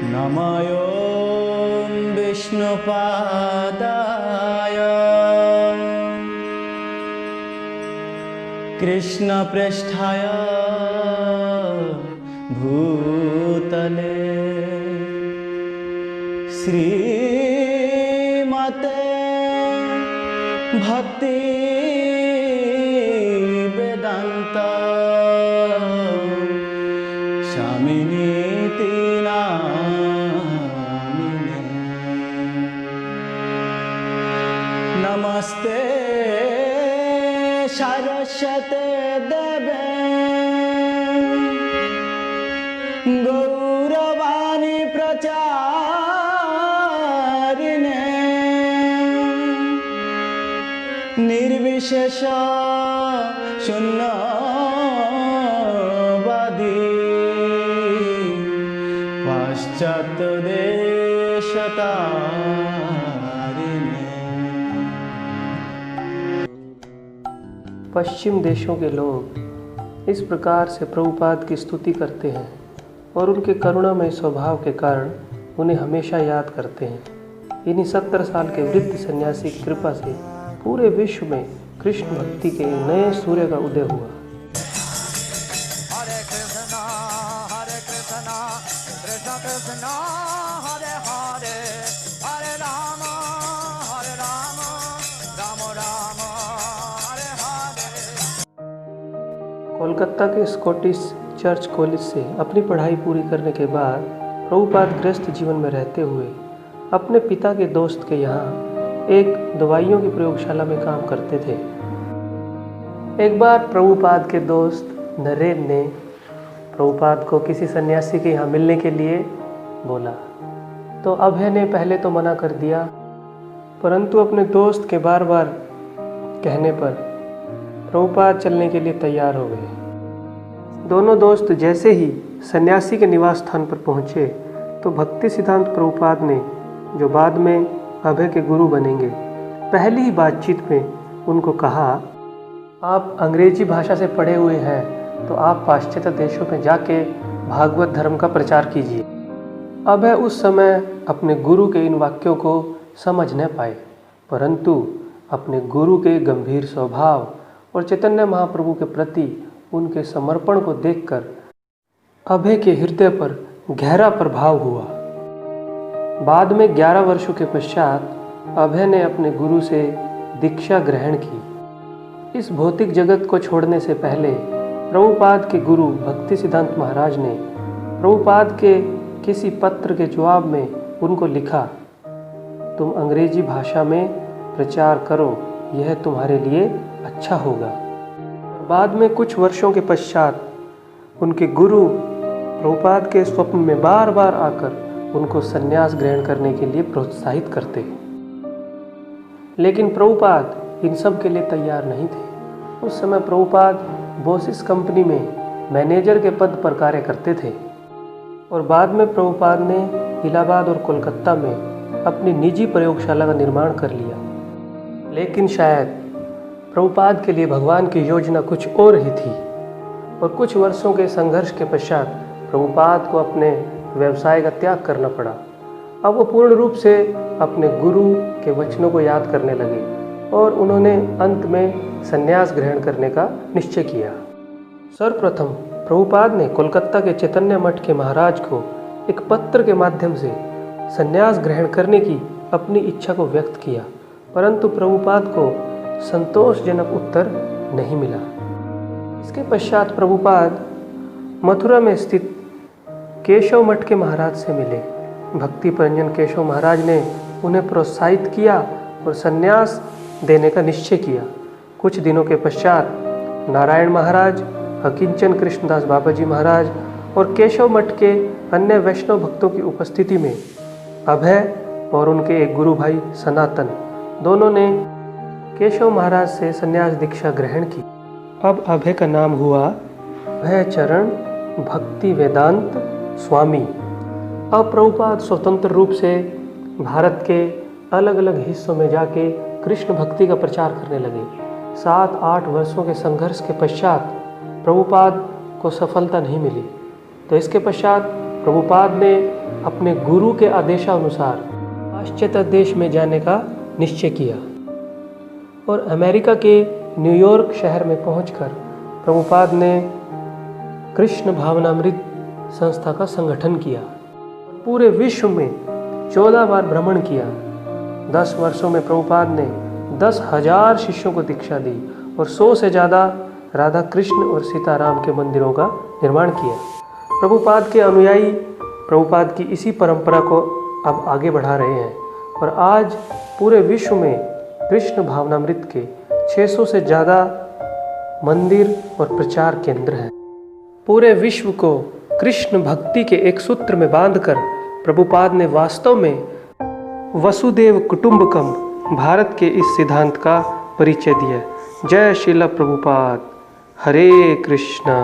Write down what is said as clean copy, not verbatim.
नमो विष्णुपादाय कृष्णपृष्ठाय भूतले श्रीमते भक्ति वेदांत स्वामिनीति नामिने। नमस्ते सरस्वते देवे गौरवाणी प्रचारिणे निर्विशेष शून्यवादी पाश्चात्य देशतारिणे। पश्चिम देशों के लोग इस प्रकार से प्रभुपाद की स्तुति करते हैं और उनके करुणामय स्वभाव के कारण उन्हें हमेशा याद करते हैं। इन्हीं 70 साल के वृद्ध सन्यासी की कृपा से पूरे विश्व में कृष्ण भक्ति के नए सूर्य का उदय हुआ। हरे कृष्णा कृष्ण कृष्ण हरे हरे हरे राम राम राम हरे हरे। कोलकाता के स्कॉटिश चर्च कॉलेज से अपनी पढ़ाई पूरी करने के बाद प्रभुपाद गृहस्थ जीवन में रहते हुए अपने पिता के दोस्त के यहाँ एक दवाइयों की प्रयोगशाला में काम करते थे। एक बार प्रभुपाद के दोस्त नरेन ने प्रभुपाद को किसी सन्यासी के यहाँ मिलने के लिए बोला, तो अभय ने पहले तो मना कर दिया, परंतु अपने दोस्त के बार बार कहने पर प्रभुपाद चलने के लिए तैयार हो गए। दोनों दोस्त जैसे ही सन्यासी के निवास स्थान पर पहुँचे तो भक्ति सिद्धांत प्रभुपाद ने, जो बाद में अभय के गुरु बनेंगे, पहली ही बातचीत में उनको कहा, आप अंग्रेजी भाषा से पढ़े हुए हैं तो आप पाश्चात्य देशों में जाके भागवत धर्म का प्रचार कीजिए। अभय उस समय अपने गुरु के इन वाक्यों को समझ न पाए, परंतु अपने गुरु के गंभीर स्वभाव और चैतन्य महाप्रभु के प्रति उनके समर्पण को देखकर अभय के हृदय पर गहरा प्रभाव हुआ। बाद में 11 वर्षों के पश्चात अभय ने अपने गुरु से दीक्षा ग्रहण की। इस भौतिक जगत को छोड़ने से पहले प्रभुपाद के गुरु भक्ति सिद्धांत महाराज ने प्रभुपाद के किसी पत्र के जवाब में उनको लिखा, तुम अंग्रेजी भाषा में प्रचार करो, यह तुम्हारे लिए अच्छा होगा। बाद में कुछ वर्षों के पश्चात उनके गुरु प्रभुपाद के स्वप्न में बार बार आकर उनको संन्यास ग्रहण करने के लिए प्रोत्साहित करते। लेकिन प्रभुपाद इन सब के लिए तैयार नहीं थे। उस समय प्रभुपाद बोसिस कंपनी में मैनेजर के पद पर कार्य करते थे और बाद में प्रभुपाद ने इलाहाबाद और कोलकाता में अपनी निजी प्रयोगशाला का निर्माण कर लिया। लेकिन शायद प्रभुपाद के लिए भगवान की योजना कुछ और ही थी और कुछ वर्षों के संघर्ष के पश्चात प्रभुपाद को अपने व्यवसाय का त्याग करना पड़ा। अब वो पूर्ण रूप से अपने गुरु के वचनों को याद करने लगे और उन्होंने अंत में संन्यास ग्रहण करने का निश्चय किया। सर्वप्रथम प्रभुपाद ने कोलकाता के चैतन्य मठ के महाराज को एक पत्र के माध्यम से संन्यास ग्रहण करने की अपनी इच्छा को व्यक्त किया, परंतु प्रभुपाद को संतोषजनक उत्तर नहीं मिला। इसके पश्चात प्रभुपाद मथुरा में स्थित केशव मठ के महाराज से मिले। भक्ति परंजन केशव महाराज ने उन्हें प्रोत्साहित किया और संन्यास देने का निश्चय किया। कुछ दिनों के पश्चात नारायण महाराज, अकिंचन कृष्णदास बाबा जी महाराज और केशव मठ के अन्य वैष्णव भक्तों की उपस्थिति में अभय और उनके एक गुरु भाई सनातन दोनों ने केशव महाराज से संन्यास दीक्षा ग्रहण की। अब अभय का नाम हुआ अभय चरण भक्ति वेदांत स्वामी। अब प्रभुपाद स्वतंत्र रूप से भारत के अलग अलग हिस्सों में जाके कृष्ण भक्ति का प्रचार करने लगे। 7-8 वर्षों के संघर्ष के पश्चात प्रभुपाद को सफलता नहीं मिली, तो इसके पश्चात प्रभुपाद ने अपने गुरु के आदेशानुसार पाश्चात्य देश में जाने का निश्चय किया और अमेरिका के न्यूयॉर्क शहर में पहुंचकर प्रभुपाद ने कृष्ण भावनामृत संस्था का संगठन किया। पूरे विश्व में 14 बार भ्रमण किया। 10 वर्षों में प्रभुपाद ने 10,000 शिष्यों को दीक्षा दी और 100 से ज़्यादा राधा कृष्ण और सीताराम के मंदिरों का निर्माण किया। प्रभुपाद के अनुयायी प्रभुपाद की इसी परंपरा को अब आगे बढ़ा रहे हैं और आज पूरे विश्व में कृष्ण भावनामृत के 600 से ज़्यादा मंदिर और प्रचार केंद्र हैं। पूरे विश्व को कृष्ण भक्ति के एक सूत्र में बांधकर प्रभुपाद ने वास्तव में वसुदेव कुटुंबकम भारत के इस सिद्धांत का परिचय दिया। जय श्रील प्रभुपाद। हरे कृष्णा।